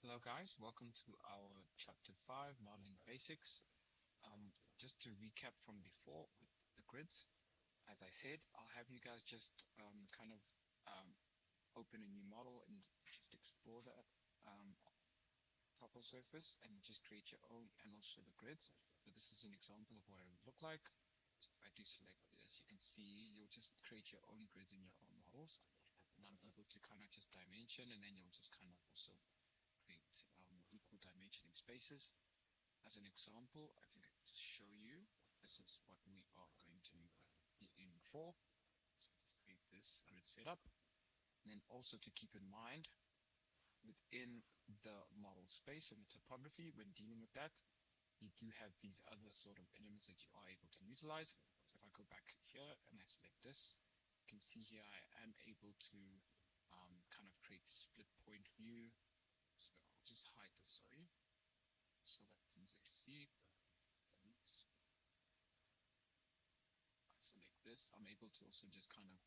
Hello guys, welcome to our chapter 5, modeling basics. Just to recap from before with the grids, as I said, I'll have you guys just open a new model and just explore that topple surface and just create your own and also the grids. So this is an example of what it would look like. So if I do select this, you can see you'll just create your own grids in your own models. And I'm able to kind of just dimension, and then you'll just kind of also create equal dimensioning spaces. As an example, I think I can just show you, this is what we are going to be aiming for. So just create this grid setup. And then also to keep in mind, within the model space and the topography, when dealing with that, you do have these other sort of elements that you are able to utilize. So if I go back here and I select this, you can see here I am able to kind of create a split point view. So I'll just hide this, sorry, so that it's easier to see. I select this, I'm able to also just kind of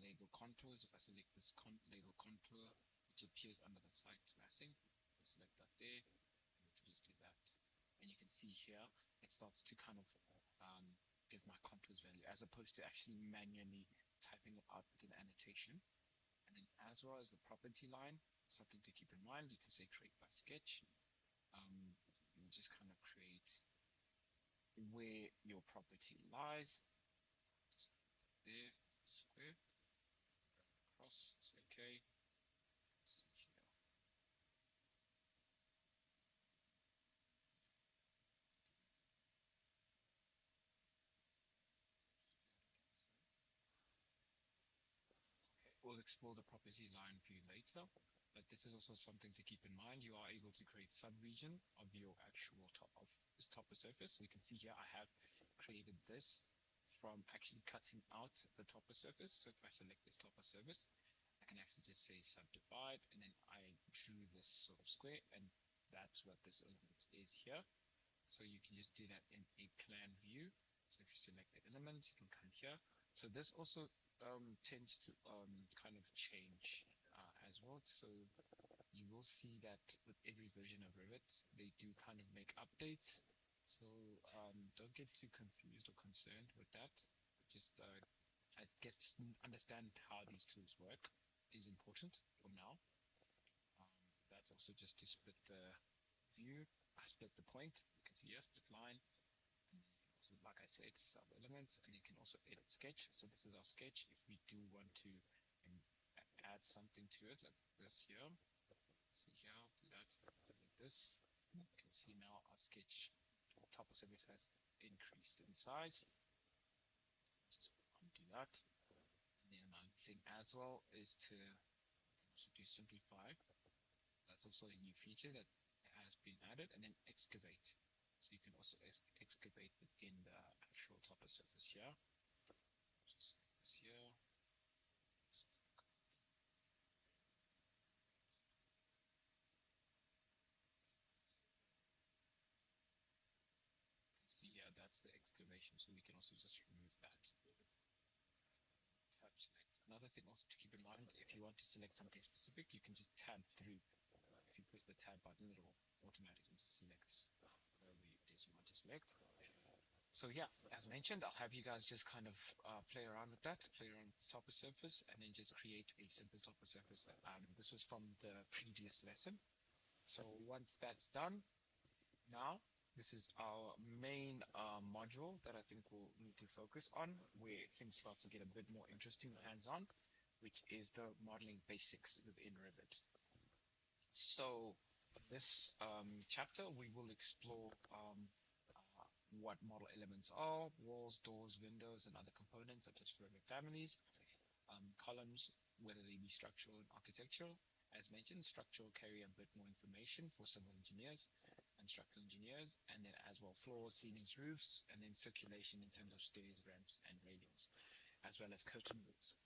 label contours. If I select this label contour, which appears under the site massing, if I select that there, I'm able to just do that. And you can see here, it starts to kind of give my contours value, as opposed to actually manually typing it out with an annotation. And then as well as the property line, something to keep in mind, you can say create by sketch. You just kind of create where your property lies. Just there, square, across, it's okay. Let's see here. Okay, we'll explore the property line view later. But this is also something to keep in mind. You are able to create sub-region of your actual topper surface. So you can see here I have created this from actually cutting out the topper surface. So if I select this topper surface, I can actually just say subdivide, and then I drew this sort of square, and that's what this element is here. So you can just do that in a plan view. So if you select the element, you can come here. So this also tends to kind of change as well. So you will see that with every version of Revit, they do kind of make updates. So don't get too confused or concerned with that. Just I guess just understand how these tools work is important for now. That's also just to split the view, split the point. You can see here, split line. And you can also, like I said, sub elements, and you can also edit sketch. So this is our sketch. If we do want to add something to it, like this here, see here, do that, like this. You can see now our sketch topper surface has increased in size. Just undo that. And then another thing as well is to also do simplify. That's also a new feature that has been added, and then excavate. So you can also excavate within the actual topper surface here. Just like this here. See here, that's the excavation, so we can also just remove that. Tab select. Another thing also to keep in mind, if you want to select something specific, you can just tab through. If you press the tab button, it will automatically select whatever it is you want to select. So yeah, as mentioned, I'll have you guys just kind of play around with that, play around with the topper surface, and then just create a simple topper surface. This was from the previous lesson. So once that's done, now this is our main module that I think we'll need to focus on, where things start to get a bit more interesting hands-on, which is the modeling basics within Revit. So this chapter, we will explore what model elements are, walls, doors, windows, and other components such as Revit families, columns, whether they be structural and architectural. As mentioned, structural carry a bit more information for civil engineers and structural engineers, and then as well floors, ceilings, roofs, and then circulation in terms of stairs, ramps, and railings, as well as curtain walls.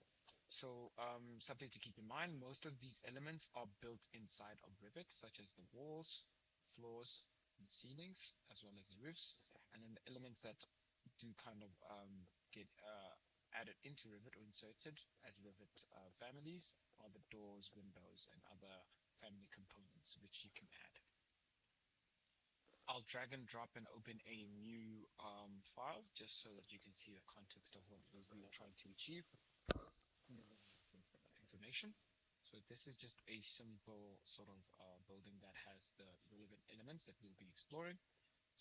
So something to keep in mind, most of these elements are built inside of Revit, such as the walls, floors, and the ceilings, as well as the roofs, and then the elements that do kind of get added into Revit or inserted as Revit families are the doors, windows, and other family components which you can add. I'll drag and drop and open a new file just so that you can see the context of what it is we are trying to achieve. Information. So this is just a simple sort of building that has the relevant elements that we'll be exploring.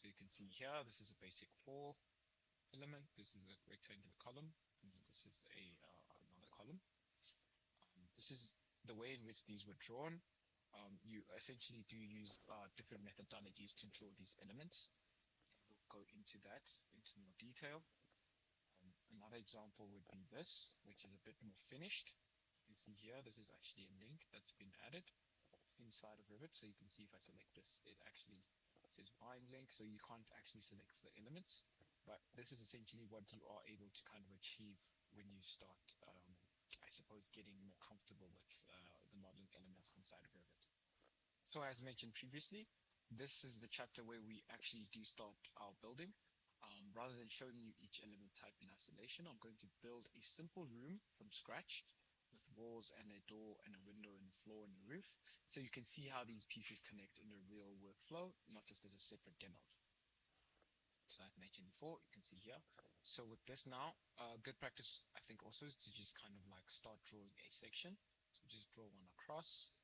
So you can see here, this is a basic floor element. This is a rectangular column. And this is another column. This is the way in which these were drawn. You essentially do use different methodologies to draw these elements. We'll go into that into more detail. Another example would be this, which is a bit more finished. You can see here, this is actually a link that's been added inside of Revit. So you can see if I select this, it actually says bind link. So you can't actually select the elements, but this is essentially what you are able to kind of achieve when you start, I suppose, getting more comfortable with the modeling elements inside of Revit. So as mentioned previously, this is the chapter where we actually do start our building. Rather than showing you each element type in isolation, I'm going to build a simple room from scratch with walls and a door and a window and a floor and a roof. So you can see how these pieces connect in a real workflow, not just as a separate demo. So I've mentioned before, you can see here. So with this now, good practice, I think also is to just kind of like start drawing a section. So just draw one across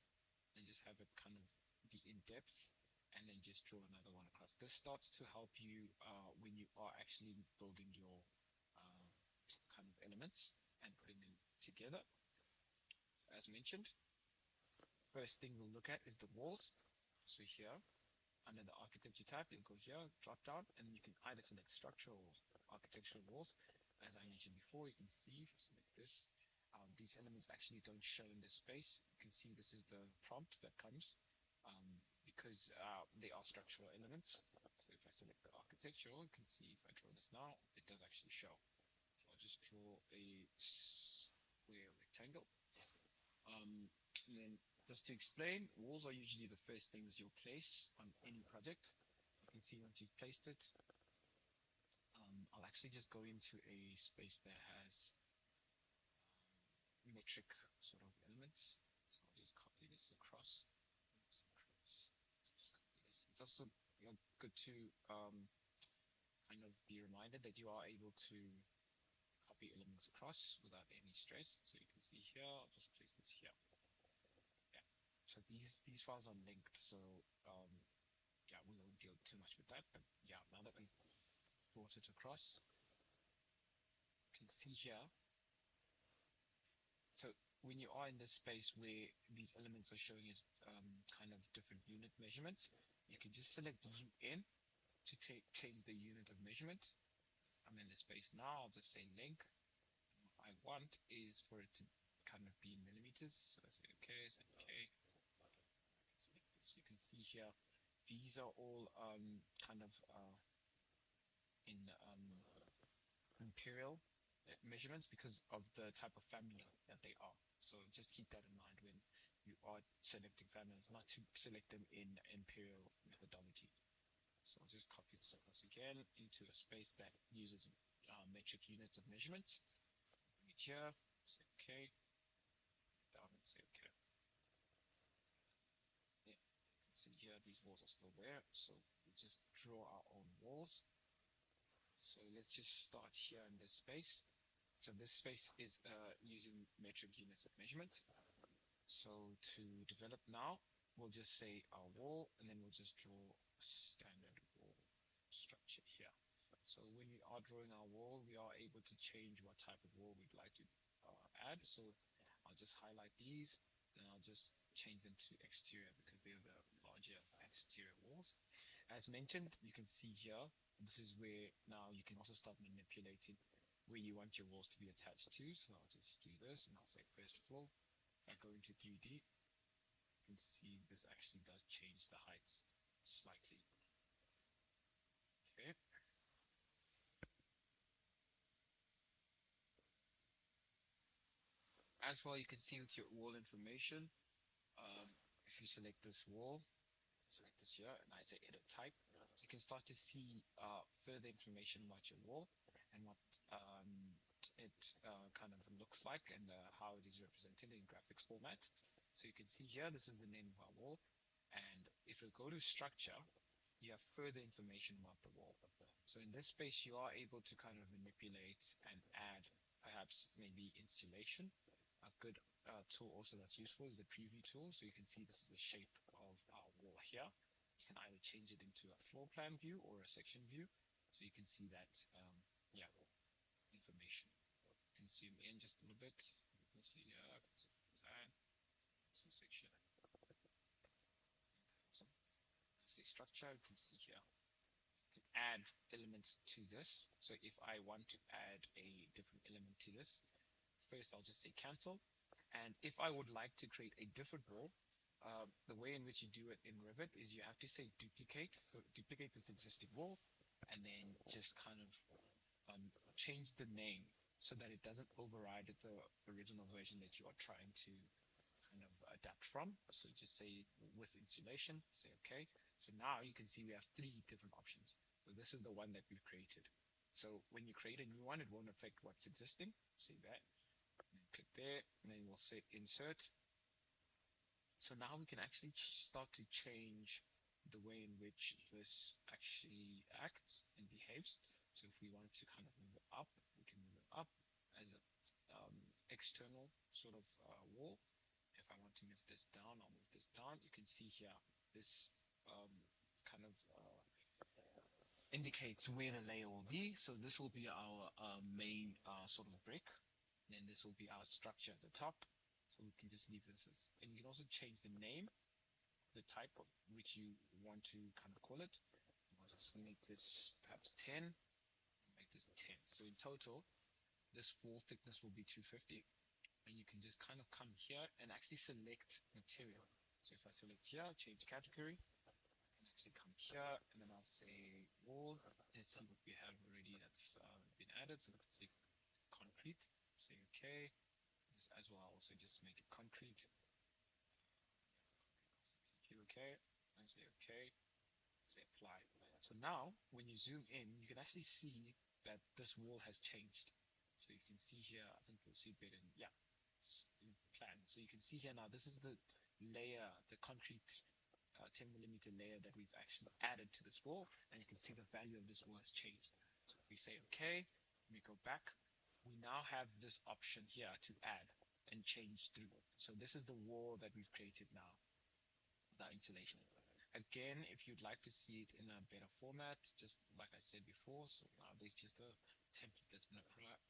and just have it kind of be in depth, and then just draw another one across. This starts to help you when you are actually building your kind of elements and putting them together. As mentioned, first thing we'll look at is the walls. So here, under the architecture tab, you'll go here, drop down, and you can either select structural or architectural walls. As I mentioned before, you can see if I select this, these elements actually don't show in this space. You can see this is the prompt that comes because they are structural elements. So if I select the architectural, you can see if I draw this now, it does actually show. So I'll just draw a square rectangle. And then just to explain, walls are usually the first things you'll place on any project. You can see once you've placed it, I'll actually just go into a space that has metric sort of elements. So I'll just copy this across. It's also good to kind of be reminded that you are able to copy elements across without any stress. So you can see here, I'll just place this here. Yeah. So these files are linked. So yeah, we won't deal too much with that. But yeah, now that we've brought it across, you can see here. So when you are in this space where these elements are showing as kind of different unit measurements, you can just select UN to change the unit of measurement. I'm in the space now, I'll just say link. What I want is for it to kind of be in millimeters. So I say okay, say okay. Select this. You can see here, these are all kind of in imperial measurements because of the type of family that they are. So just keep that in mind when you are selecting families, not to select them in imperial methodology. So I'll just copy this across again into a space that uses metric units of measurement. Bring it here, say okay, down and say okay. Yeah, you can see here these walls are still there, so we just draw our own walls. So let's just start here in this space. So this space is using metric units of measurement. So to develop now, we'll just say our wall, and then we'll just draw a standard wall structure here. So when we are drawing our wall, we are able to change what type of wall we'd like to add. So I'll just highlight these, then I'll just change them to exterior because they're the larger exterior walls. As mentioned, you can see here, this is where now you can also start manipulating where you want your walls to be attached to. So I'll just do this and I'll say first floor. If I go into 3D, you can see this actually does change the heights slightly. Okay. As well, you can see with your wall information, if you select this wall, select this here, and I say edit type, you can start to see further information about your wall and what it kind of looks like and how it is represented in graphics format. So you can see here, this is the name of our wall. And if we go to structure, you have further information about the wall. So in this space, you are able to kind of manipulate and add perhaps maybe insulation. A good tool also that's useful is the preview tool. So you can see this is the shape of our wall here. You can either change it into a floor plan view or a section view. So you can see that, yeah, information. You can zoom in just a little bit. You can see plan, so section. So that's the structure. You can see here. You can add elements to this. So if I want to add a different element to this, first I'll just say cancel. And if I would like to create a different wall, the way in which you do it in Revit is you have to say duplicate. So duplicate this existing wall and then just kind of change the name so that it doesn't override the original version that you are trying to kind of adapt from. So just say with insulation, say okay. So now you can see we have three different options. So this is the one that we've created. So when you create a new one, it won't affect what's existing. See that? And then click there, and then we'll say insert. So now we can actually start to change the way in which this actually acts and behaves. So if we want to kind of move it up, we can move it up as an external sort of wall. If I want to move this down, I'll move this down. You can see here, this kind of indicates where the layer will be. So this will be our main sort of brick. Then this will be our structure at the top. So we can just leave this as, and you can also change the name, the type of which you want to kind of call it. I'll just make this perhaps 10, make this 10. So in total, this wall thickness will be 250. And you can just kind of come here and actually select material. So if I select here, change category, I can actually come here and then I'll say wall. Let's see what we have already that's been added. So we can say concrete, say okay. This as well, also just make it concrete. Okay, and say okay, say apply. So now when you zoom in, you can actually see that this wall has changed. So you can see here, I think you'll see it better in, yeah, in plan. So you can see here now, this is the layer, the concrete 10 millimeter layer that we've actually added to this wall, and you can see the value of this wall has changed. So if we say okay, we go back, we now have this option here to add and change through. So this is the wall that we've created now, without insulation. Again, if you'd like to see it in a better format, just like I said before, so now there's just a template that's been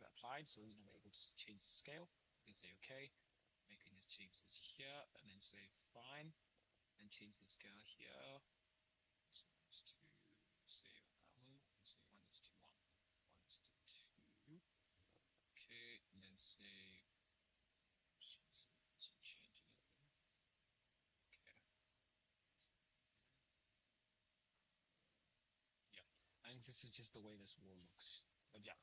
applied, so we're able to change the scale. You can say okay, we can just change this here, and then say fine, and change the scale here. So it's to say 1000, and say 1:1, 1:2. Okay, and then say changing it. Okay. Yeah, I think this is just the way this wall looks. But yeah,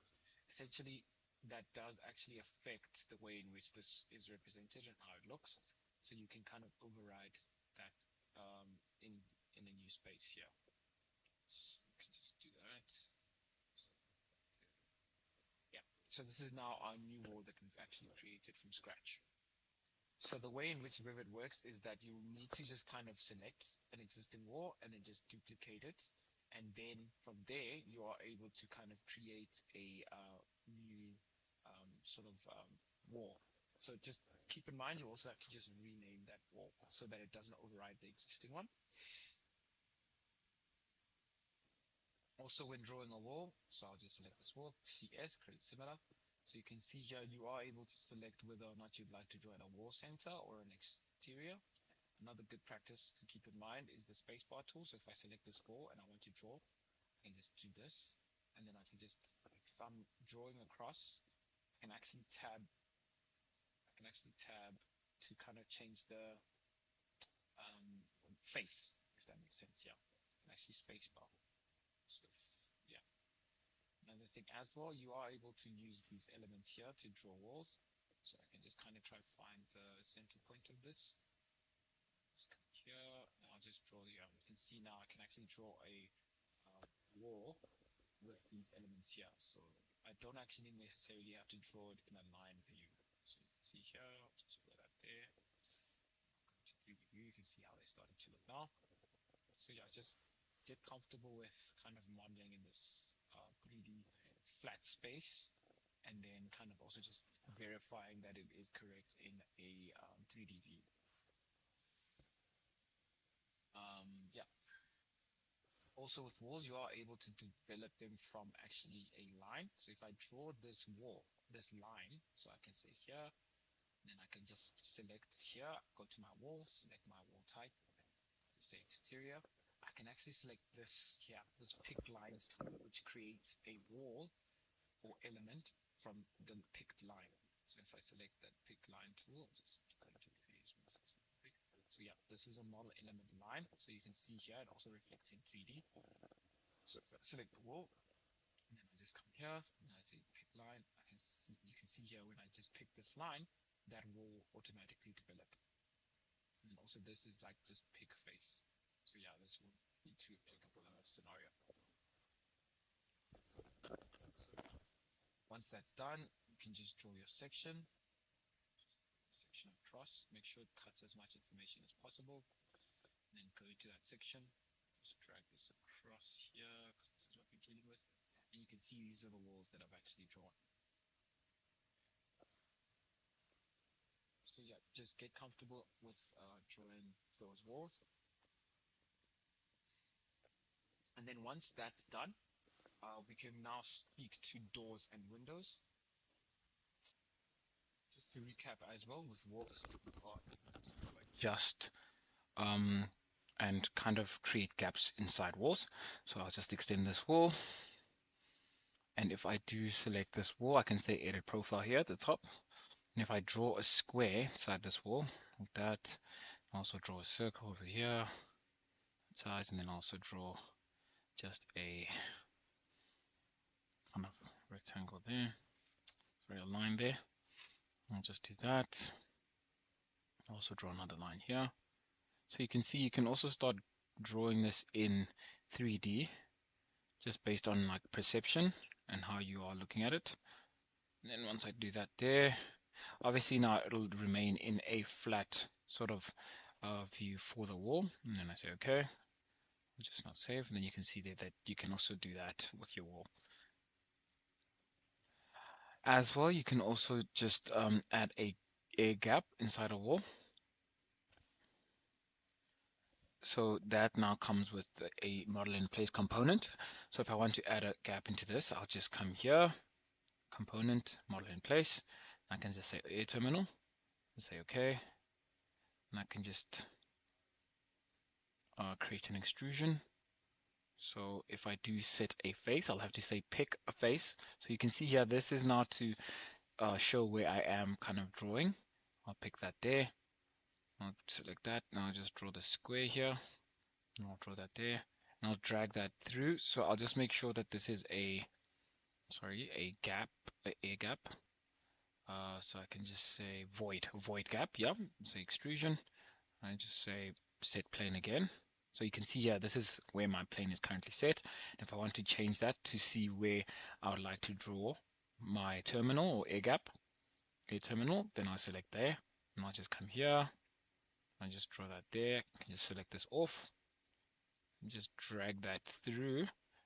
essentially that does actually affect the way in which this is represented and how it looks. So you can kind of override that in a new space here. So you can just do that. Yeah. So this is now our new wall that we've actually created from scratch. So the way in which Revit works is that you need to just kind of select an existing wall and then just duplicate it. And then from there, you are able to kind of create a new sort of wall. So just keep in mind, you also have to just rename that wall so that it doesn't override the existing one. Also, when drawing a wall, so I'll just select this wall, CS, create similar. So you can see here, you are able to select whether or not you'd like to draw in a wall center or an exterior. Another good practice to keep in mind is the spacebar tool. So if I select this wall and I want to draw, I can just do this. And then I can just, if I'm drawing across, I can actually tab to kind of change the face, if that makes sense. Yeah, and actually spacebar. So yeah. Another thing as well, you are able to use these elements here to draw walls. So I can just kind of try to find the center point of this. Just come here, and I'll just draw here. You can see now I can actually draw a wall with these elements here. So I don't actually necessarily have to draw it in a line view. So you can see here, I'll just draw that there. Go to 3D view, you can see how they started to look now. So yeah, just get comfortable with kind of modeling in this 3D flat space, and then kind of also just verifying that it is correct in a 3D view. Yeah. Also with walls, you are able to develop them from actually a line. So if I draw this wall, this line, so I can say here, then I can just select here, go to my wall, select my wall type, say exterior. I can actually select this here, this pick lines tool, which creates a wall or element from the picked line. So if I select that pick line tool, I'll just go to pick. So yeah, this is a model element line. So you can see here, it also reflects in 3D. So if I select the wall, and then I just come here, and I say pick line, I can see, you can see here when I just pick this line, that will automatically develop. And also this is like just pick face. So yeah, this will be too applicable in this scenario. So once that's done, you can just draw your section across, make sure it cuts as much information as possible, and then go to that section, just drag this across here, because this is what we're dealing with, and you can see these are the walls that I've actually drawn. So yeah, just get comfortable with drawing those walls. And then once that's done, we can now speak to doors and windows. Just to recap as well, with walls, just and kind of create gaps inside walls. So I'll just extend this wall. And if I do select this wall, I can say edit profile here at the top. And if I draw a square inside this wall, like that, also draw a circle over here, size, and then also draw just a kind of rectangle there, sorry, a line there. I'll just do that. Also draw another line here. So you can see you can also start drawing this in 3D just based on like perception and how you are looking at it. And then once I do that there, obviously now it'll remain in a flat sort of view for the wall. And then I say okay, I'll just not save, and then you can see there that you can also do that with your wall. As well, you can also just add a air gap inside a wall. So that now comes with a model in place component. So if I want to add a gap into this, I'll just come here, component, model in place. I can just say air terminal and say okay. And I can just create an extrusion. So if I do set a face, I'll have to say pick a face. So you can see here, this is now to show where I am kind of drawing. I'll pick that there. I'll select that. Now I'll just draw the square here. And I'll draw that there. And I'll drag that through. So I'll just make sure that this is a gap, a gap. So I can just say void gap. Yeah, say extrusion. I just say set plane again. So you can see here, this is where my plane is currently set. And if I want to change that to see where I would like to draw my terminal or air gap, air terminal, then I'll select there. And I'll just come here. I just draw that there. I can just select this off. And just drag that through.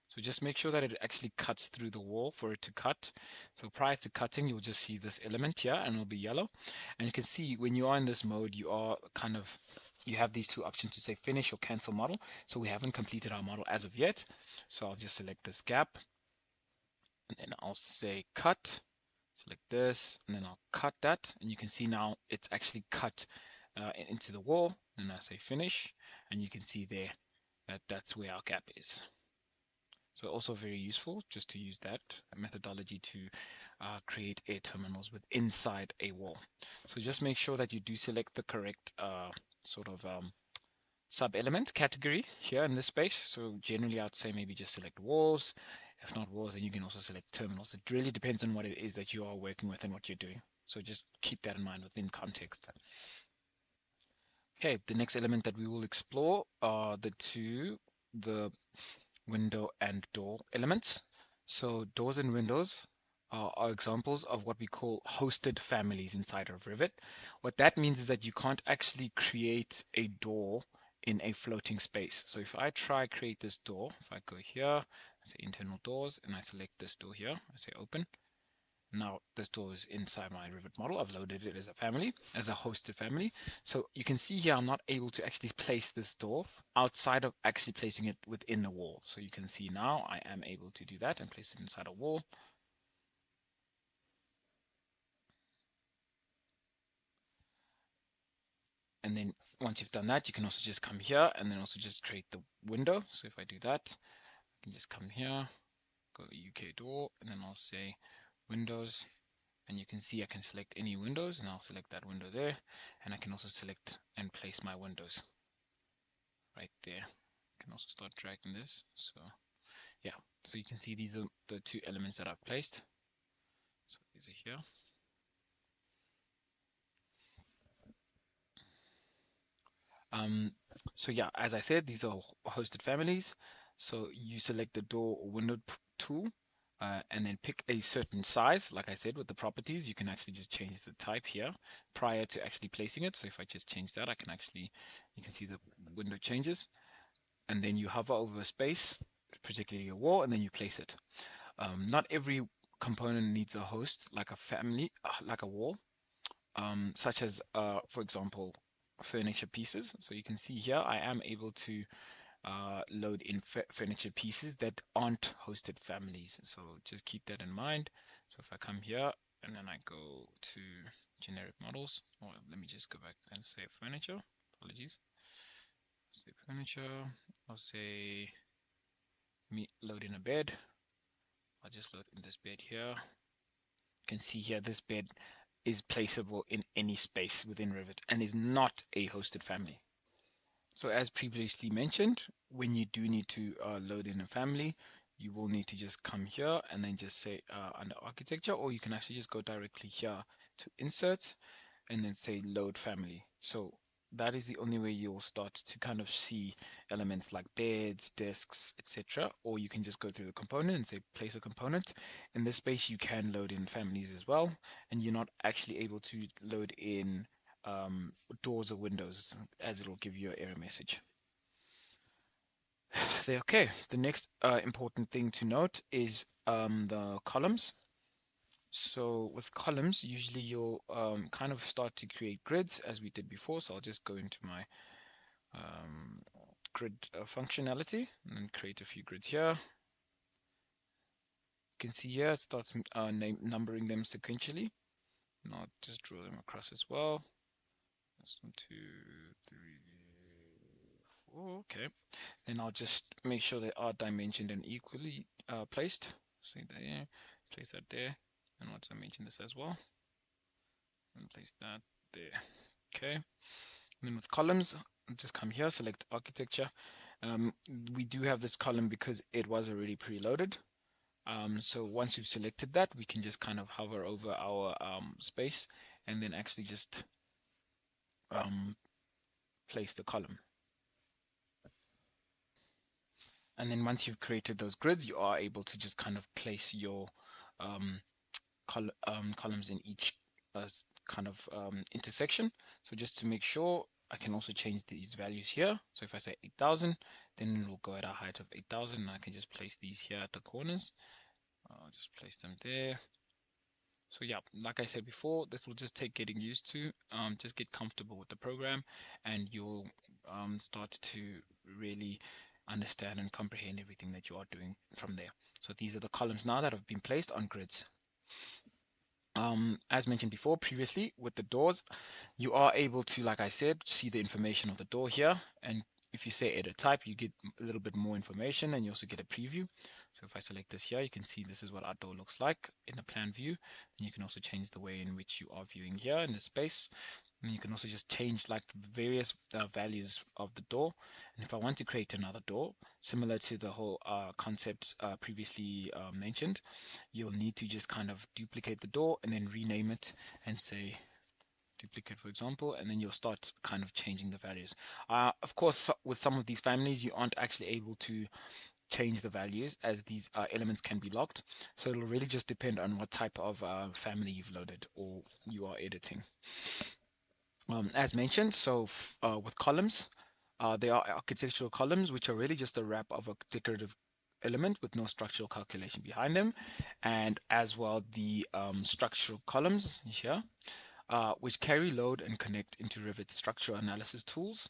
So just make sure that it actually cuts through the wall for it to cut. So prior to cutting, you'll just see this element here and it'll be yellow. And you can see when you are in this mode, you are kind of, you have these two options to say finish or cancel model. So we haven't completed our model as of yet. So I'll just select this gap and then I'll say cut, select this, and then I'll cut that. And you can see now it's actually cut into the wall. And I say finish, and you can see there that that's where our gap is. So also very useful just to use that methodology to create air terminals with inside a wall. So just make sure that you do select the correct sort of sub-element category here in this space. So generally I'd say maybe just select walls. If not walls, then you can also select terminals. It really depends on what it is that you are working with and what you're doing. So just keep that in mind within context. Okay, the next element that we will explore are the window and door elements. So doors and windows are examples of what we call hosted families inside of Revit. What that means is that you can't actually create a door in a floating space. So if I try create this door, if I go here, I say internal doors, and I select this door here, I say open. Now this door is inside my Revit model. I've loaded it as a family, as a hosted family. So you can see here I'm not able to actually place this door outside of actually placing it within a wall. So you can see now I am able to do that and place it inside a wall. And then once you've done that, you can also just come here and then also just create the window. So if I do that, I can just come here, go UK door, and then I'll say Windows. And you can see I can select any windows, and I'll select that window there. And I can also select and place my windows right there. I can also start dragging this. So yeah, so you can see these are the two elements that I've placed. So these are here. So yeah, as I said, these are hosted families. So you select the door or window tool, and then pick a certain size. Like I said, with the properties, you can actually just change the type here prior to actually placing it. So if I just change that, I can actually, you can see the window changes, and then you hover over a space, particularly a wall, and then you place it. Not every component needs a host, like a family, like a wall, such as, for example, furniture pieces. So you can see here, I am able to load in furniture pieces that aren't hosted families. So just keep that in mind. So if I come here and then I go to generic models, or let me just go back and say furniture. Apologies. Say furniture. I'll say me load in a bed. I'll just load in this bed here. You can see here this bed is placeable in any space within Revit and is not a hosted family. So as previously mentioned, when you do need to load in a family, you will need to just come here and then just say under architecture, or you can actually just go directly here to insert and then say load family. So that is the only way you'll start to kind of see elements like beds, desks, etc. Or you can just go through the component and say place a component. In this space, you can load in families as well, and you're not actually able to load in doors or windows, as it'll give you an error message. Okay, the next important thing to note is the columns. So with columns, usually you'll kind of start to create grids as we did before. So I'll just go into my grid functionality and create a few grids here. You can see here it starts numbering them sequentially. And I'll just draw them across as well. That's 1, 2, 3, 4. Okay. Then I'll just make sure they are dimensioned and equally placed. So there, place that there. And I'll dimension this as well. And place that there. Okay. And then with columns, just come here, select architecture. We do have this column because it was already preloaded. So once we've selected that, we can just kind of hover over our space and then actually just place the column. And then once you've created those grids, you are able to just kind of place your columns in each kind of intersection. So just to make sure, I can also change these values here. So if I say 8,000, then it will go at a height of 8,000, and I can just place these here at the corners. I'll just place them there. So yeah, like I said before, this will just take getting used to. Just get comfortable with the program, and you'll start to really understand and comprehend everything that you are doing from there. So these are the columns now that have been placed on grids. As mentioned before previously with the doors, you are able to, like I said, see the information of the door here. And if you say edit type, you get a little bit more information, and you also get a preview. So if I select this here, you can see this is what our door looks like in a plan view. And you can also change the way in which you are viewing here in the space. And you can also just change like the various values of the door. And if I want to create another door, similar to the whole concept previously mentioned, you'll need to just kind of duplicate the door and then rename it and say duplicate, for example, and then you'll start kind of changing the values. Of course, with some of these families, you aren't actually able to change the values, as these elements can be locked. So it'll really just depend on what type of family you've loaded or you are editing. As mentioned, so with columns, They are architectural columns, which are really just a wrap of a decorative element with no structural calculation behind them, and as well the structural columns here, which carry load and connect into Revit structural analysis tools.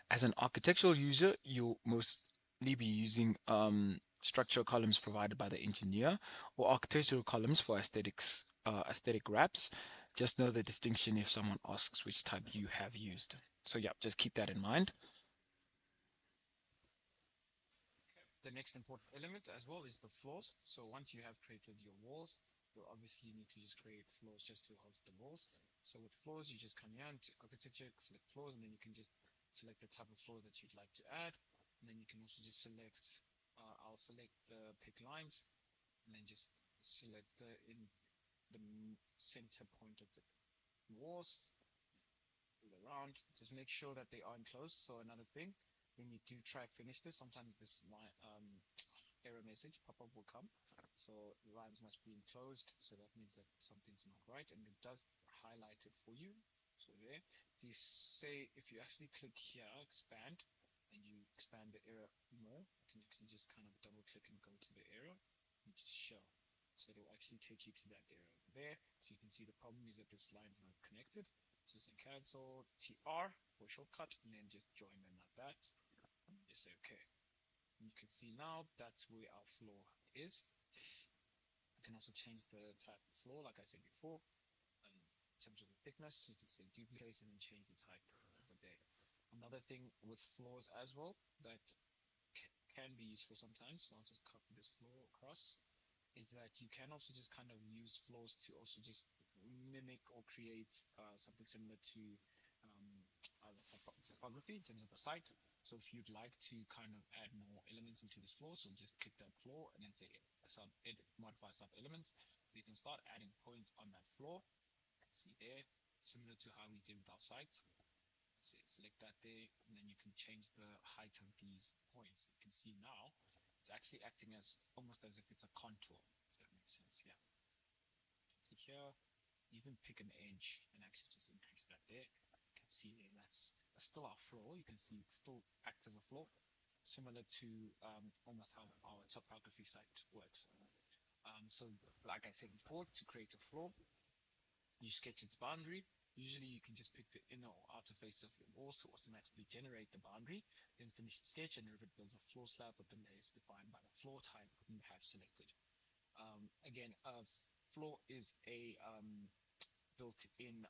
As an architectural user, you'll mostly be using structural columns provided by the engineer or architectural columns for aesthetic wraps. Just know the distinction if someone asks which type you have used. So yeah, just keep that in mind. The next important element as well is the floors. So once you have created your walls, you'll obviously need to just create floors just to host the walls. So with floors, you just come here into architecture, select floors, and then you can just select the type of floor that you'd like to add. And then you can also just select, I'll select the pick lines, and then just select the center point of the walls, pull around, just make sure that they are enclosed. So another thing, when you do try finish this, sometimes this line, error message pop-up will come. So the lines must be enclosed. So that means that something's not right, and it does highlight it for you. So there, if you actually click here, expand, and you expand the error more, you can actually just kind of double click and go to the error and just show. So it will actually take you to that error over there. So you can see the problem is that this line is not connected. So say cancel TR for shortcut, and then just join them like that. And just say okay. You can see now that's where our floor is. You can also change the type of floor, like I said before, in terms of the thickness. You can say duplicate and then change the type over there. Another thing with floors as well that can be useful sometimes, so I'll just copy this floor across, is that you can also just kind of use floors to also just mimic or create something similar to um, topography in terms of the site. So if you'd like to kind of add more elements into this floor, so just click that floor and then say sub edit, modify sub elements. So you can start adding points on that floor. See there, similar to how we did with our site. So select that there, and then you can change the height of these points. You can see now it's actually acting as almost as if it's a contour, if that makes sense. Yeah. So here, even pick an edge and actually just increase that there. You can see there, that's still our floor. You can see it still acts as a floor, similar to almost how our topography site works. So like I said before, to create a floor, you sketch its boundary. Usually you can just pick the inner or outer face of your walls to automatically generate the boundary, then finish the sketch and Revit builds a floor slab with the layers defined by the floor type you have selected. Again, a floor is a built-in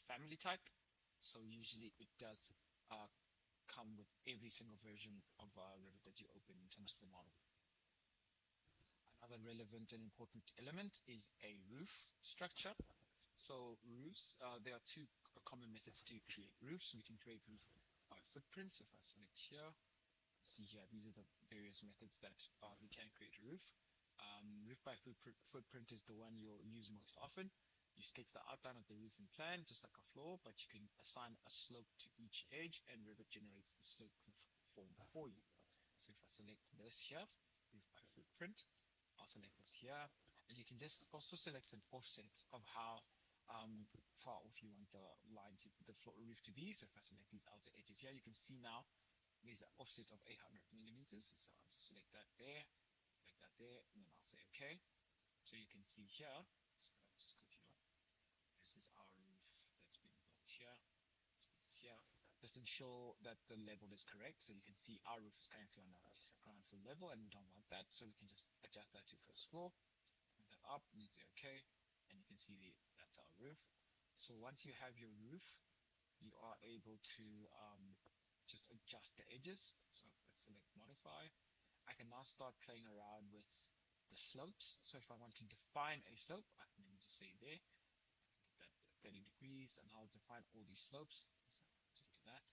family type, so usually it does come with every single version of Revit that you open in terms of the model. Another relevant and important element is a roof structure. So roofs, there are two common methods to create roofs. We can create roof by footprints. If I select here, see here, these are the various methods that we can create a roof. Roof by footprint is the one you'll use most often. You sketch the outline of the roof in plan, just like a floor, but you can assign a slope to each edge, and Revit generates the slope form for you. So if I select this here, roof by footprint, I'll select this here, and you can just also select an offset of how far off you want the line to the floor roof to be. So if I select these outer edges here, you can see now there's an offset of 800 millimeters. So I'll just select that there, select that there, and then I'll say okay. So you can see here, so I'll just go here. This is our roof that's been built here. So it's here. Just ensure that the level is correct. So you can see our roof is currently on a ground floor level, and we don't want that. So we can just adjust that to first floor, move that up, and say okay. And you can see that's our roof. So once you have your roof, you are able to just adjust the edges. So let's select modify. I can now start playing around with the slopes. So if I want to define a slope, I can just say there, I can give that 30 degrees, and I'll define all these slopes. So just do that,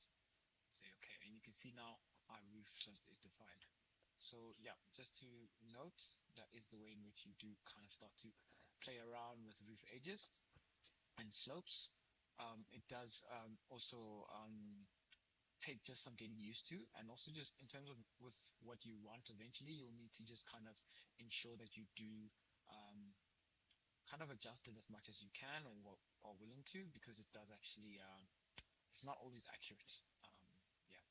say okay, and you can see now our roof slope is defined. So yeah, just to note, that is the way in which you do kind of start to play around with roof edges and slopes. It does also take just some getting used to, and also just in terms of with what you want eventually, you'll need to just kind of ensure that you do um, kind of adjust it as much as you can or are willing to, because it does actually it's not always accurate. Yeah.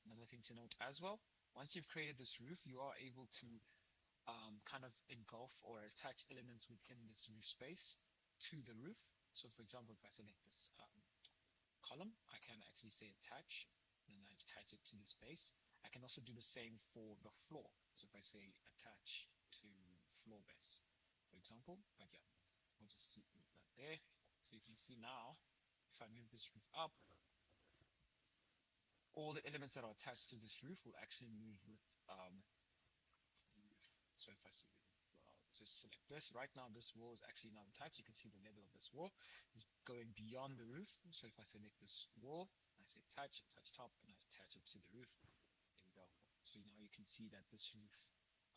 Another thing to note as well, once you've created this roof, you are able to kind of engulf or attach elements within this roof space to the roof. So for example, if I select this column, I can actually say attach, and I attach it to the space. I can also do the same for the floor. So if I say attach to floor base, for example, but yeah, we'll just move that there. So you can see now, if I move this roof up, all the elements that are attached to this roof will actually move with the roof. So if I see, just select this, right now this wall is actually not attached. You can see the level of this wall is going beyond the roof. So if I select this wall, I say attach top, and I attach it to the roof. There we go. So now you can see that this roof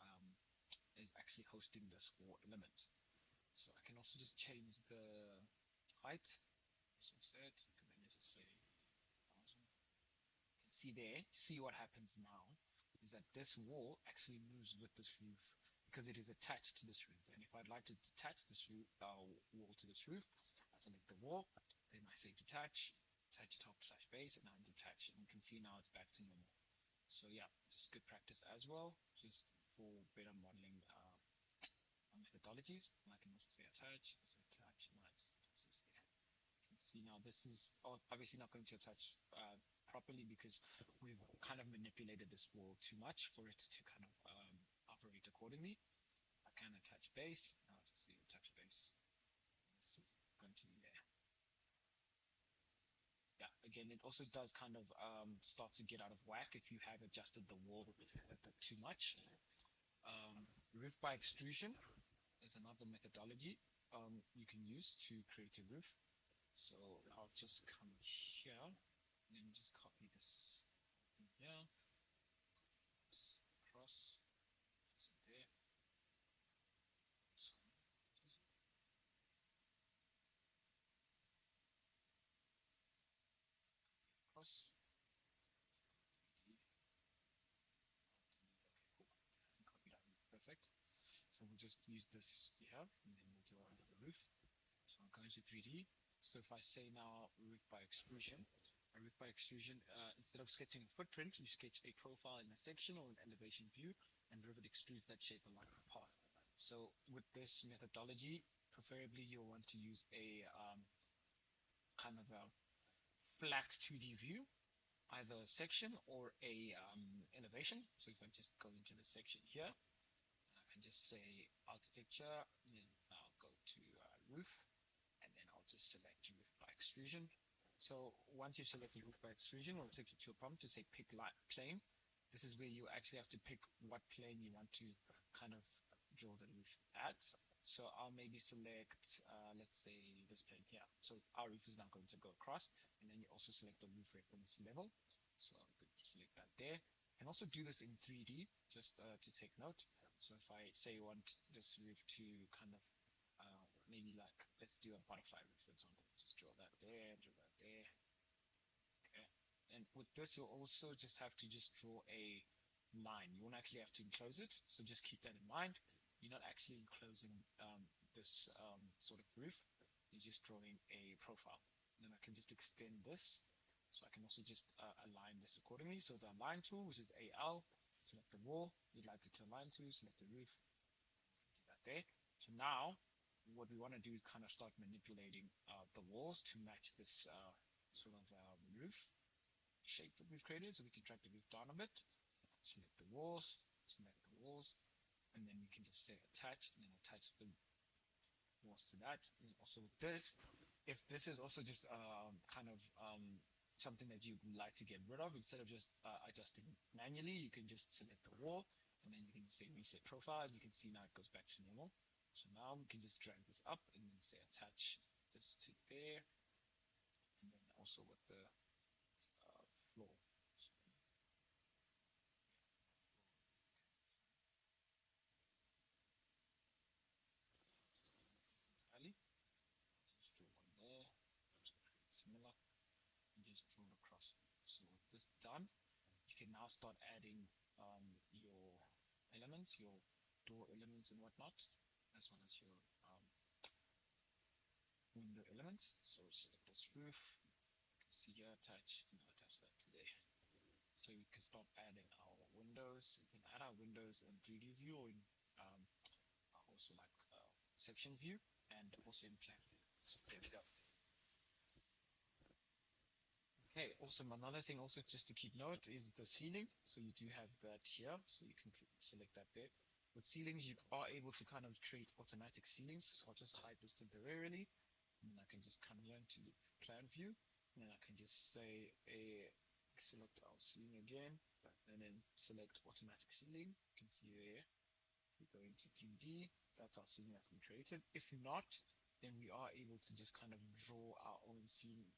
um, is actually hosting this wall element. So I can also just change the height, as I've said, and then just say 1,000. You can see there, see what happens now is that this wall actually moves with this roof because it is attached to this roof. And if I'd like to detach this wall to this roof, I select the wall, then I say detach top / base, and I detach. And you can see now it's back to normal. So yeah, just good practice as well, just for better modeling methodologies. And I can also say attach, and I just attach this there. You can see now this is obviously not going to attach properly because we've kind of manipulated this wall too much for it to kind of operate accordingly. I can attach base. Now I'll just say attach base. This is going to be there. Yeah, again, it also does kind of start to get out of whack if you have adjusted the wall a bit too much. Roof by extrusion is another methodology you can use to create a roof. So I'll just come here and then just copy this thing here, this across, just there. So just across. Okay, cool. I think copy that roof, perfect. So we'll just use this here, and then we'll draw another roof. So I'm going to 3D. So if I say now roof by extrusion, a roof by extrusion, instead of sketching a footprint, you sketch a profile in a section or an elevation view, and Revit extrudes that shape along the path. So with this methodology, preferably you'll want to use a kind of a flat 2D view, either a section or a elevation. So if I just go into the section here, I can just say architecture, and then I'll go to roof, and then I'll just select roof by extrusion. So once you've selected roof by extrusion, it'll take you to a prompt to say pick plane. This is where you actually have to pick what plane you want to kind of draw the roof at. So I'll maybe select, let's say this plane here. So our roof is now going to go across, and then you also select the roof reference level. So I'm going to select that there. And also do this in 3D, just to take note. So if I say I want this roof to kind of maybe like, let's do a butterfly roof, for example. Just draw that there, draw that there. Okay. And with this, you'll also just have to just draw a line. You won't actually have to enclose it, so just keep that in mind. You're not actually enclosing this sort of roof. You're just drawing a profile. And then I can just extend this. So I can also just align this accordingly. So the align tool, which is AL, select the wall you'd like it to align to, select the roof, do that there. So now what we want to do is kind of start manipulating the walls to match this sort of roof shape that we've created. So we can drag the roof down a bit, select the walls, and then we can just say attach, and then attach the walls to that. And also with this, if this is also just kind of something that you would like to get rid of, instead of just adjusting manually, you can just select the wall, and then you can say reset profile. You can see now it goes back to normal. So now we can just drag this up and then say attach this to there, and then also with the floor. So, entirely. Just draw one there, so create similar, and just draw across. So with this done, you can now start adding your elements, your door elements and whatnot, as well as your window elements. So select this roof, you can see here, attach, and I'll attach that to there. So we can start adding our windows. We can add our windows in 3D view or in also like section view and also in plan view. So there we go. Okay, awesome. Another thing also just to keep note is the ceiling. So you do have that here, so you can select that there. With ceilings, you are able to kind of create automatic ceilings. So I'll just hide this temporarily, and then I can just come here into plan view, and then I can just say select our ceiling again, and then select automatic ceiling. You can see there. We go into 3D. That's our ceiling that's been created. If not, then we are able to just kind of draw our own ceiling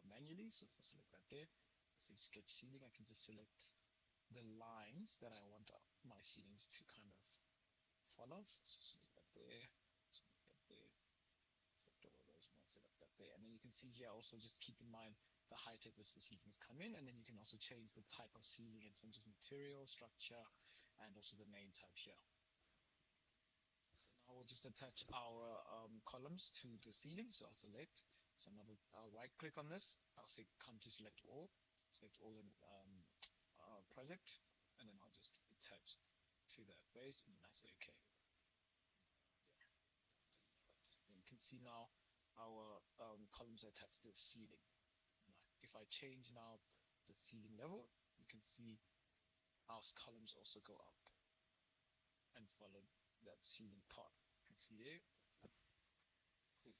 manually. So if I select that there, say sketch ceiling, I can just select the lines that I want my ceilings to kind of follow. So select that there, select that there, select all of those, and select that there. And then you can see here also just keep in mind the height at which the ceilings come in, and then you can also change the type of ceiling in terms of material, structure, and also the main type here. Now we'll just attach our columns to the ceiling. So I'll select, so I'll right click on this. I'll say come to select all in project, and then I'll just attach to that base, and then I say okay. And you can see now our columns are attached to the ceiling. If I change now the ceiling level, you can see our columns also go up and follow that ceiling path. You can see there. Cool.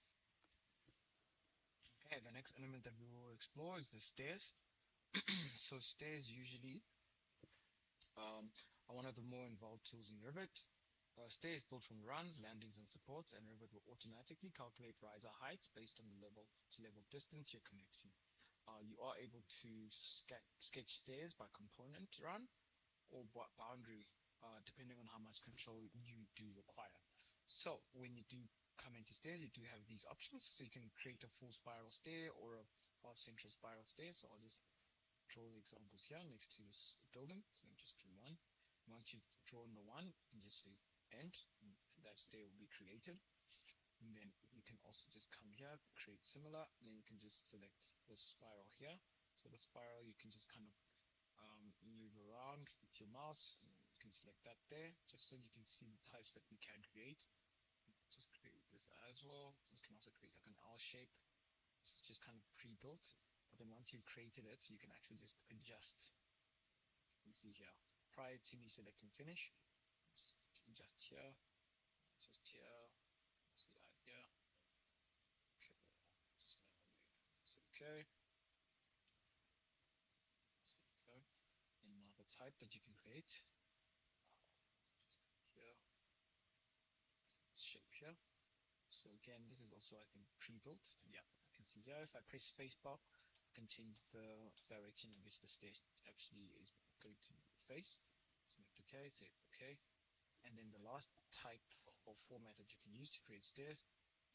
Okay, the next element that we will explore is the stairs. So stairs usually are one of the more involved tools in Revit. Stairs built from runs, landings, and supports, and Revit will automatically calculate riser heights based on the level to level distance you're connecting. You are able to sketch stairs by component run or boundary, depending on how much control you do require. So when you do come into stairs, you do have these options. So you can create a full spiral stair or a half central spiral stair. So I'll just draw the examples here next to this building. So I'll just draw one. Once you've drawn the one, you can just say end. That stair will be created. And then you can also just come here, create similar, and then you can just select the spiral here. So the spiral you can just kind of move around with your mouse. You can select that there, just so you can see the types that we can create. Just create this as well. You can also create like an L shape. This is just kind of pre-built, but then once you've created it, you can actually just adjust. You can see here, prior to me selecting finish, just adjust here, just here, see that here. Okay, just okay. Okay. Another type that you can create. Here, shape here. So again, this is also, I think, pre-built. Yeah, I can see here. If I press spacebar, I can change the direction in which the stair actually is going to face. Select OK, say OK. And then the last type or format that you can use to create stairs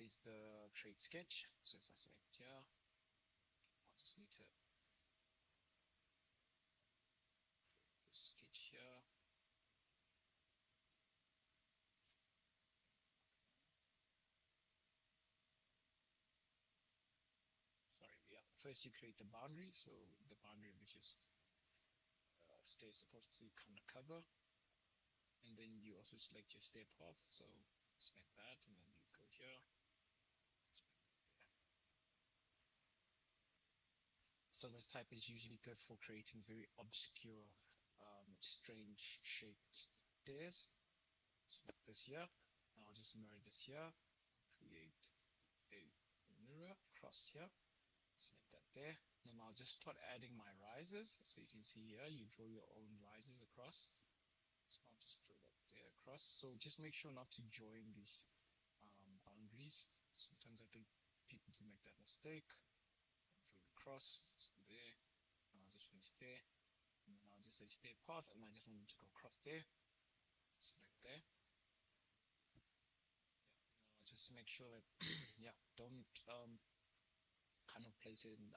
is the create sketch. So if I select here, I'll just need to create the sketch here. First you create the boundary, so the boundary which is stair supposed to kind of cover, and then you also select your stair path, so select that, and then you go here. So this type is usually good for creating very obscure, strange shaped stairs. Select this here, and I'll just mirror this here, create a mirror across here. Select that there. Then I'll just start adding my risers. So you can see here, you draw your own risers across. So I'll just draw that there across. So just make sure not to join these boundaries. Sometimes I think people do make that mistake. Draw it across, so there. And I'll just finish there. And then I'll just say stair path, and I just want them to go across there. Select there. Yeah. I'll just make sure that, yeah, don't kind of place it in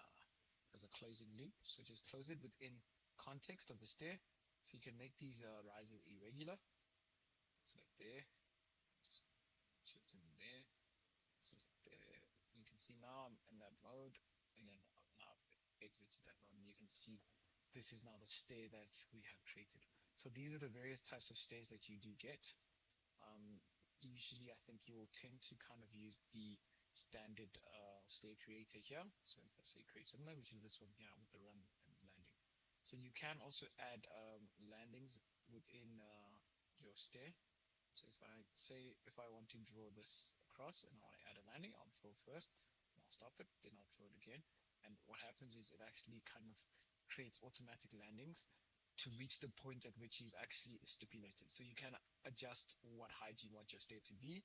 as a closing loop. So just close it within context of the stair. So you can make these risers irregular. Select there. Just shift in there. Select there. You can see now I'm in that mode. And then now I've exited that mode. And you can see this is now the stair that we have created. So these are the various types of stairs that you do get. Usually I think you will tend to kind of use the standard stair creator here. So if I say create similar, which is this one here with the run and landing. So you can also add landings within your stair. So if I say, if I want to draw this across and I want to add a landing, I'll draw first, and I'll stop it, then I'll draw it again. And what happens is it actually kind of creates automatic landings to reach the point at which you've actually stipulated. So you can adjust what height you want your stair to be,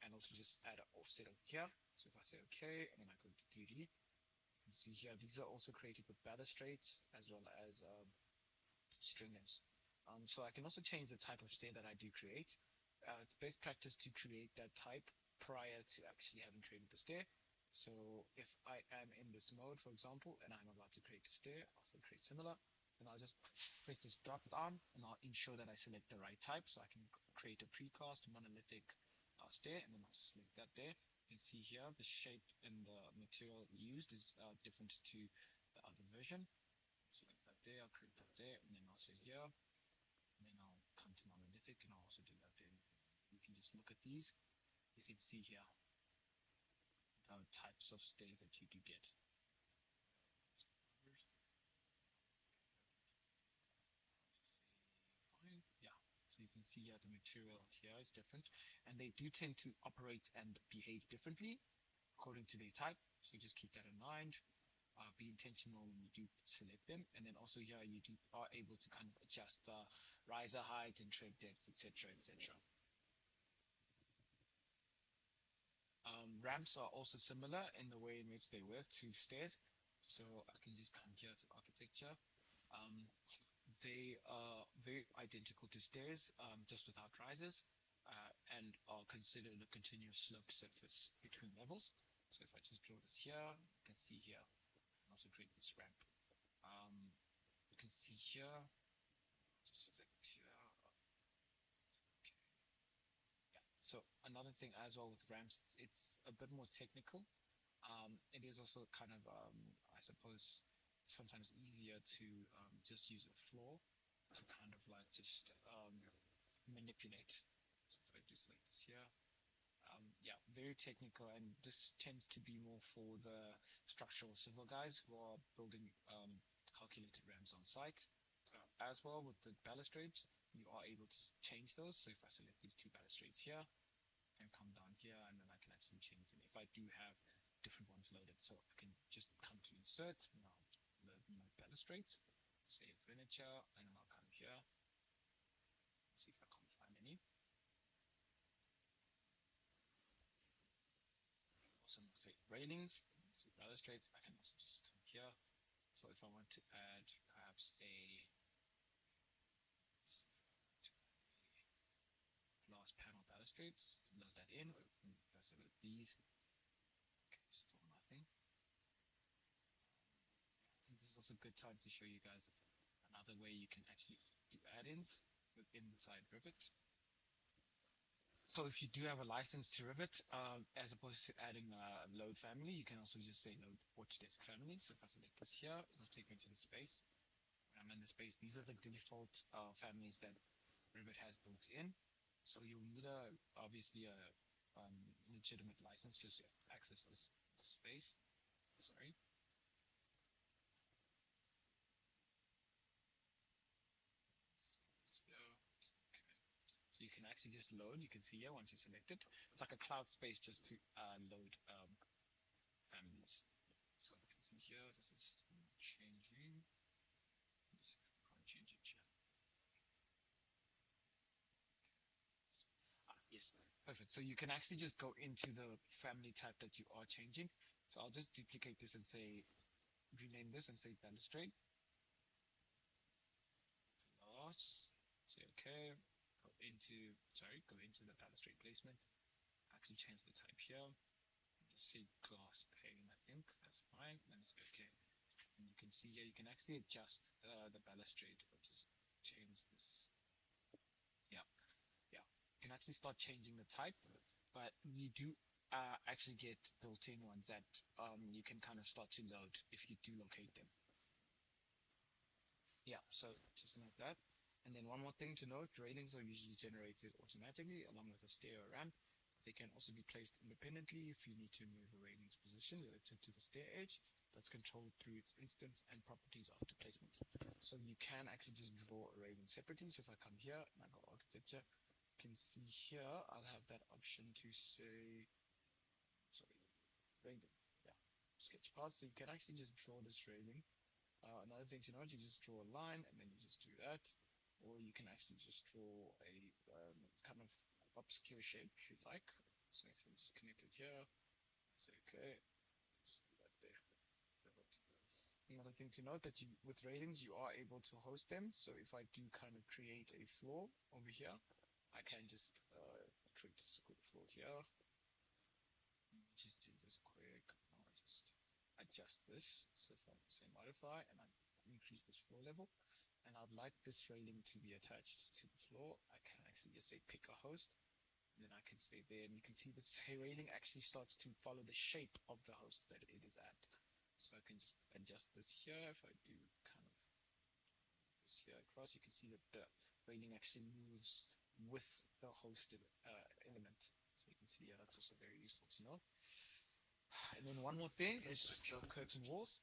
and also just add an offset over here. So if I say okay, and then I go to 3D, you can see here, these are also created with balustrades as well as stringers. So I can also change the type of stair that I do create. It's best practice to create that type prior to actually having created the stair. So if I am in this mode, for example, and I'm about to create a stair, I'll also create similar, and I'll just press this drop down, and I'll ensure that I select the right type, so I can create a precast monolithic stair, and then I'll just select that there. You can see here the shape and the material used is different to the other version. Select that there, I'll create that there, and then I'll say here, and then I'll come to monolithic, and I'll also do that there. You can just look at these. You can see here the types of stairs that you do get. Yeah, so you can see here the material here is different, and they do tend to operate and behave differently according to their type. So just keep that in mind. Be intentional when you do select them, and then also here you are able to kind of adjust the riser height and tread depth, etc., etc. Ramps are also similar in the way in which they work to stairs. So I can just come here to architecture. Um, they are very identical to stairs, just without risers, and are considered a continuous slope surface between levels. So if I just draw this here, you can see here, and also create this ramp. You can see here, just select here. Okay. Yeah. So another thing as well with ramps, it's a bit more technical. It is also kind of, I suppose, sometimes easier to just use a floor to kind of like just manipulate. So if I do select this here, yeah, very technical, and this tends to be more for the structural civil guys who are building calculated ramps on site. So as well with the balustrades, you are able to change those. So if I select these two balustrades here, and come down here, and then I can actually change them if I do have different ones loaded. So I can just come to insert, and I'll load my balustrades, save furniture, and then I'll come here, see if I can't find any. Also say railings, see balustrades, I can also just come here. So if I want to add perhaps a glass panel balustrades, load that in, and if I select these, okay, still nothing. I think this is also a good time to show you guys another way you can actually do add-ins within inside Revit. So if you do have a license to Revit, as opposed to adding a load family, you can also just say load Autodesk family. So if I select this here, it'll take me to the space. When I'm in the space, these are the default families that Revit has built in. So you'll need obviously a legitimate license just to access this space. Sorry. So you can actually just load. You can see here once you select it, it's like a cloud space just to load families. So you can see here, this is changing. Let's see if we can't change it here. Yes, perfect. So you can actually just go into the family type that you are changing. So I'll just duplicate this and say, rename this and say balustrade. Glass. Say okay. Go into the balustrade placement. Actually change the type here. Just say glass pane, I think. That's fine. And it's okay. And you can see here, you can actually adjust the balustrade. I'll just change this. Yeah, yeah. You can actually start changing the type, but you do actually get built-in ones that you can kind of start to load if you do locate them. Yeah, so just note that. And then one more thing to note, railings are usually generated automatically along with a stair or ramp. They can also be placed independently if you need to move a railing's position relative to the stair edge. That's controlled through its instance and properties after placement. So you can actually just draw a railing separately. So if I come here and I go architecture, you can see here I'll have that option to say, sorry, railing, yeah, sketch path. So you can actually just draw this railing. Another thing to note, you just draw a line and then you just do that. Or you can actually just draw a kind of obscure shape if you'd like. So if I just connect it here, say okay, let's do that there. Another thing to note that you, with railings, you are able to host them. So if I do kind of create a floor over here, I can just create a square floor here. Just do this quick. Now I just adjust this. So if I say modify and I increase this floor level, and I'd like this railing to be attached to the floor, I can actually just say pick a host. And then I can stay there, and you can see this railing actually starts to follow the shape of the host that it is at. So I can just adjust this here. If I do kind of this here across, you can see that the railing actually moves with the hosted element. So you can see, yeah, that's also very useful to know. And then one more thing is the curtain walls.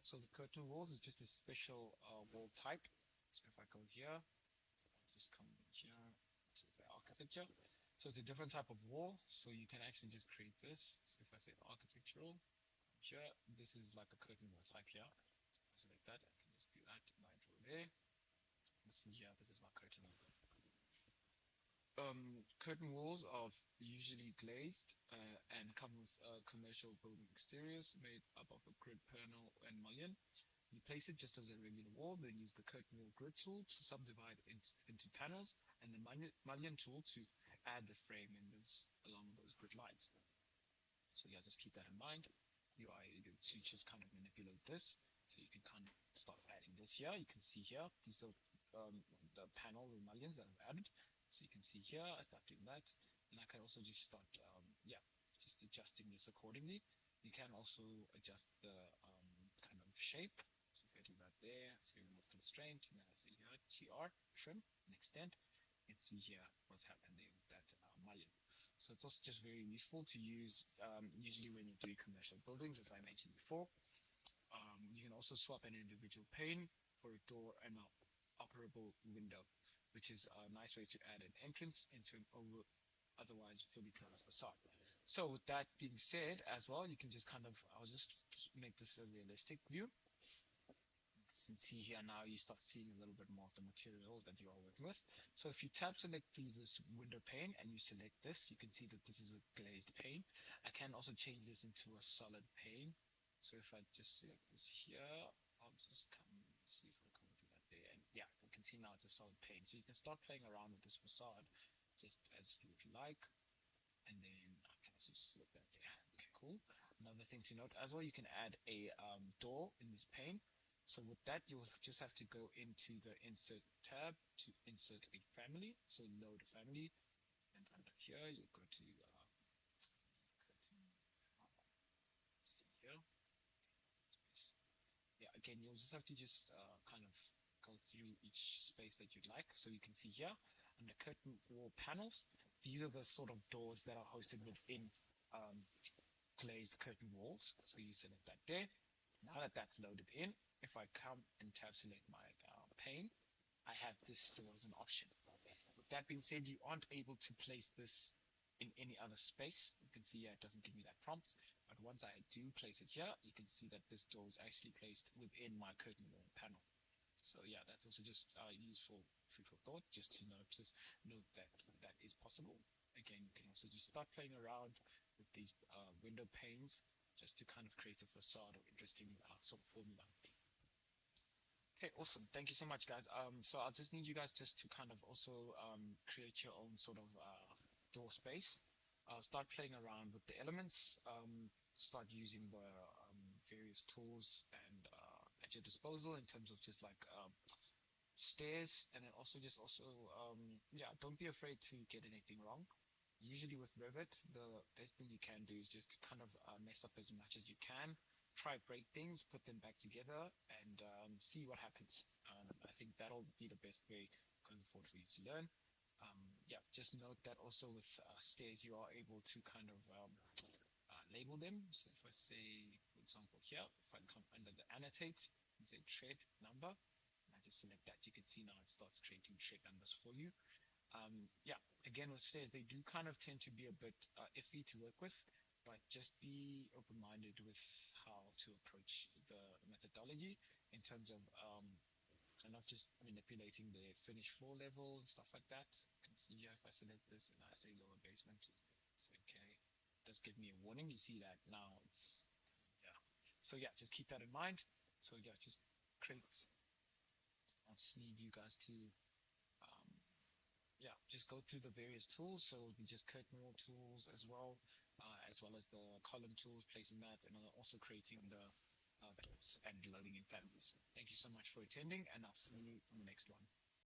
So the curtain walls is just a special wall type. So if I go here, I'll just come in here to the architecture. So it's a different type of wall. So you can actually just create this. So if I say architectural, here, this is like a curtain wall type here. So if I select that, I can just do that and I draw there. And see here, this is my curtain wall. Curtain walls are usually glazed and come with commercial building exteriors made up of a grid panel and mullion. You place it just as a regular wall, then use the curtain wall grid tool to subdivide it into panels and the mullion tool to add the frame members along those grid lines. So yeah, just keep that in mind. You are able to just kind of manipulate this. So you can kind of start adding this here. You can see here, these are the panels and mullions that I've added. So you can see here, I start doing that. And I can also just start, yeah, just adjusting this accordingly. You can also adjust the kind of shape. So if I do that there, so remove constraint, and then I say here, TR, trim, and extend. You can see here what's happening with that mullion. So it's also just very useful to use, usually when you do commercial buildings, as I mentioned before. You can also swap an individual pane for a door and an operable window, which is a nice way to add an entrance into an otherwise fully closed facade. So with that being said as well, you can just kind of, I'll just make this a realistic view. You can see here now you start seeing a little bit more of the material that you are working with. So if you tab select this window pane and you select this, you can see that this is a glazed pane. I can also change this into a solid pane. So if I just select this here, I'll just come see if I can do that there. And yeah, you can see now it's a solid pane. So you can start playing around with this facade just as you would like. And then I can also just select that there. Okay, cool. Another thing to note as well, you can add a door in this pane. So with that, you'll just have to go into the insert tab to insert a family. So load a family, and under here you'll go to see here. Yeah, again, you'll just have to just kind of go through each space that you'd like. So you can see here under curtain wall panels, these are the sort of doors that are hosted within glazed curtain walls. So you select that there. Now that that's loaded in, if I come and tab select my pane, I have this still as an option. With that being said, you aren't able to place this in any other space. You can see here it doesn't give me that prompt, but once I do place it here, you can see that this door is actually placed within my curtain wall panel. So yeah, that's also just useful food for thought, just to note that that is possible. Again, you can also just start playing around with these window panes just to kind of create a facade or interesting sort of formula. Okay, awesome. Thank you so much, guys. So I'll just need you guys just to kind of also create your own sort of door space. Start playing around with the elements. Start using the various tools and at your disposal in terms of just like stairs, and then also yeah, don't be afraid to get anything wrong. Usually with Revit, the best thing you can do is just kind of mess up as much as you can. try break things, put them back together, and see what happens. I think that'll be the best way going forward for you to learn. Yeah, just note that also with stairs, you are able to kind of label them. So if I say, for example, here, if I come under the annotate and say tread number, and I just select that, you can see now it starts creating tread numbers for you. Yeah, again, with stairs, they do kind of tend to be a bit iffy to work with, but just be open-minded with how to approach the methodology in terms of kind of just manipulating the finished floor level and stuff like that. You can see here if I select this and I say lower basement, it's okay. It does give me a warning. You see that now it's, yeah. So yeah, just keep that in mind. So yeah, just create, I'll just need you guys to um, yeah, just go through the various tools. So we just curtain wall tools as well as the column tools, placing that, and also creating the doors and loading in families. Thank you so much for attending, and I'll see you in the next one.